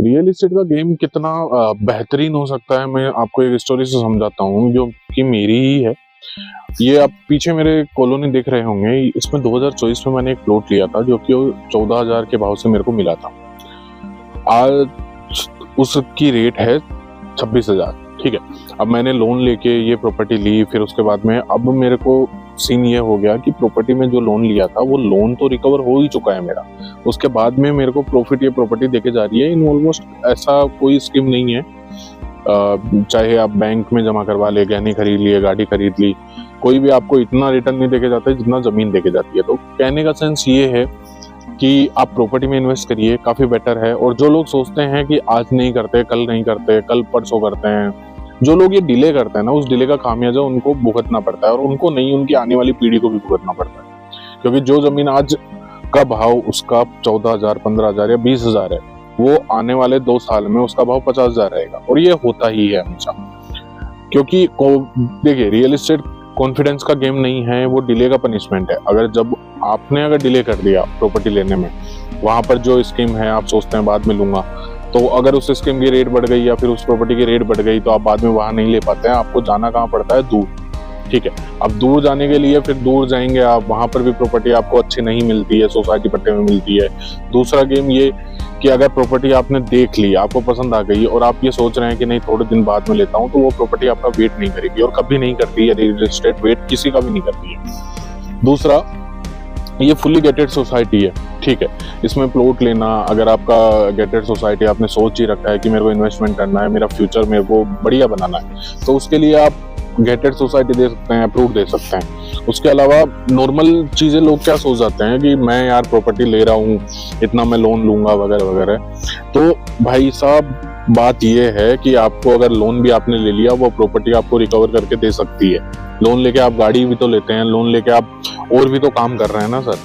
Real estate का game कितना बेहतरीन हो सकता है, मैं आपको एक स्टोरी से समझाता हूँ जो कि मेरी ही है। ये आप पीछे मेरे कॉलोनी देख रहे होंगे, इसमें 2024 में मैंने एक प्लॉट लिया था जो कि 14,000 के भाव से मेरे को मिला था। आज उसकी रेट है 26,000। ठीक है, अब मैंने लोन लेके ये प्रॉपर्टी ली, फिर उसके बाद में अब मेरे को सीन ये हो गया कि प्रॉपर्टी में जो लोन लिया था वो लोन तो रिकवर हो ही चुका है मेरा। उसके बाद में मेरे को प्रॉफिट ये प्रॉपर्टी देके जा रही है। इन ऑलमोस्ट ऐसा कोई स्कीम नहीं है, चाहे आप बैंक में जमा करवा ले, गहने खरीद लिए, गाड़ी खरीद ली, कोई भी आपको इतना रिटर्न नहीं देके जाता है जितना जमीन देके जाती है। तो कहने का सेंस ये है कि आप प्रॉपर्टी में इन्वेस्ट करिए, काफी बेटर है। और जो लोग सोचते हैं कि आज नहीं करते, कल नहीं करते, कल परसों करते हैं, जो लोग ये डिले करते हैं ना, उस डिले का खामियाजा उनको भुगतना पड़ता है, और उनको नहीं, उनकी आने वाली पीढ़ी को भी भुगतना पड़ता है। क्योंकि जो जमीन आज का भाव उसका 14,000, 15,000 या 20,000 है, वो आने वाले 2 साल में उसका भाव 50,000 रहेगा। और ये होता ही है हमेशा। क्योंकि देखिए, रियल एस्टेट कॉन्फिडेंस का गेम नहीं है, वो डिले का पनिशमेंट है। अगर डिले कर दिया प्रॉपर्टी लेने में, वहां पर जो स्कीम है आप सोचते हैं बाद में लूंगा, तो अगर उस स्कीम की रेट बढ़ गई या फिर उस प्रॉपर्टी की रेट बढ़ गई तो आप बाद में वहां नहीं ले पाते हैं। आपको जाना कहाँ पड़ता है? दूर। ठीक है, अब दूर जाने के लिए फिर दूर जाएंगे आप, वहां पर भी प्रॉपर्टी आपको अच्छी नहीं मिलती है, सोसाइटी पट्टे में मिलती है। दूसरा गेम ये कि अगर प्रॉपर्टी आपने देख ली, आपको पसंद आ गई और आप ये सोच रहे हैं कि नहीं थोड़े दिन बाद में लेता हूँ, तो वो प्रॉपर्टी आपका वेट नहीं करेगी, और कभी नहीं करती है रियल एस्टेट, वेट किसी का भी नहीं करती है। दूसरा, ये फुल्ली गेटेड सोसाइटी है। ठीक है, इसमें प्लॉट लेना, अगर आपका गेटेड सोसाइटी, आपने सोच ही रखा है कि मेरे को इन्वेस्टमेंट करना है, मेरा फ्यूचर मेरे को बढ़िया बनाना है, तो उसके लिए आप गेटेड सोसाइटी दे सकते हैं, अप्रूव दे सकते हैं। उसके अलावा नॉर्मल चीजें लोग क्या सोच जाते हैं कि मैं यार प्रॉपर्टी ले रहा हूँ, इतना मैं लोन लूंगा वगैरह वगैरह। तो भाई साहब, बात यह है कि आपको अगर लोन भी आपने ले लिया, वो प्रॉपर्टी आपको रिकवर करके दे सकती है। लोन लेके आप गाड़ी भी तो लेते हैं, लोन लेके आप और भी तो काम कर रहे हैं ना सर।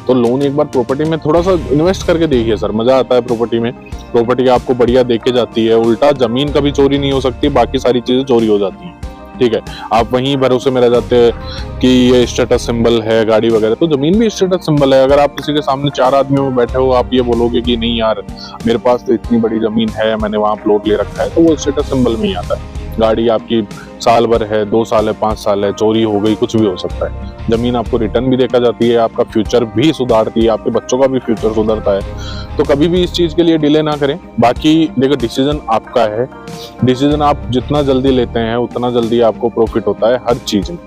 तो लोन एक बार प्रॉपर्टी में थोड़ा सा इन्वेस्ट करके देखिए सर, मजा आता है प्रॉपर्टी में। प्रॉपर्टी आपको बढ़िया देख के जाती है, उल्टा जमीन कभी चोरी नहीं हो सकती, बाकी सारी चीजें चोरी हो जाती हैं। ठीक है, आप वहीं भरोसे में रह जाते हैं कि ये स्टेटस सिंबल है गाड़ी वगैरह, तो जमीन भी स्टेटस सिंबल है। अगर आप किसी के सामने 4 आदमियों में बैठे हो, आप ये बोलोगे कि नहीं यार मेरे पास तो इतनी बड़ी जमीन है, मैंने वहां प्लॉट ले रखा है, तो वो स्टेटस सिंबल में ही आता है। गाड़ी आपकी साल भर है, 2 साल है, 5 साल है, चोरी हो गई, कुछ भी हो सकता है। जमीन आपको रिटर्न भी देखा जाती है, आपका फ्यूचर भी सुधारती है, आपके बच्चों का भी फ्यूचर सुधरता है। तो कभी भी इस चीज के लिए डिले ना करें। बाकी देखो, डिसीजन आपका है, डिसीजन आप जितना जल्दी लेते हैं उतना जल्दी आपको प्रॉफिट होता है हर चीज में।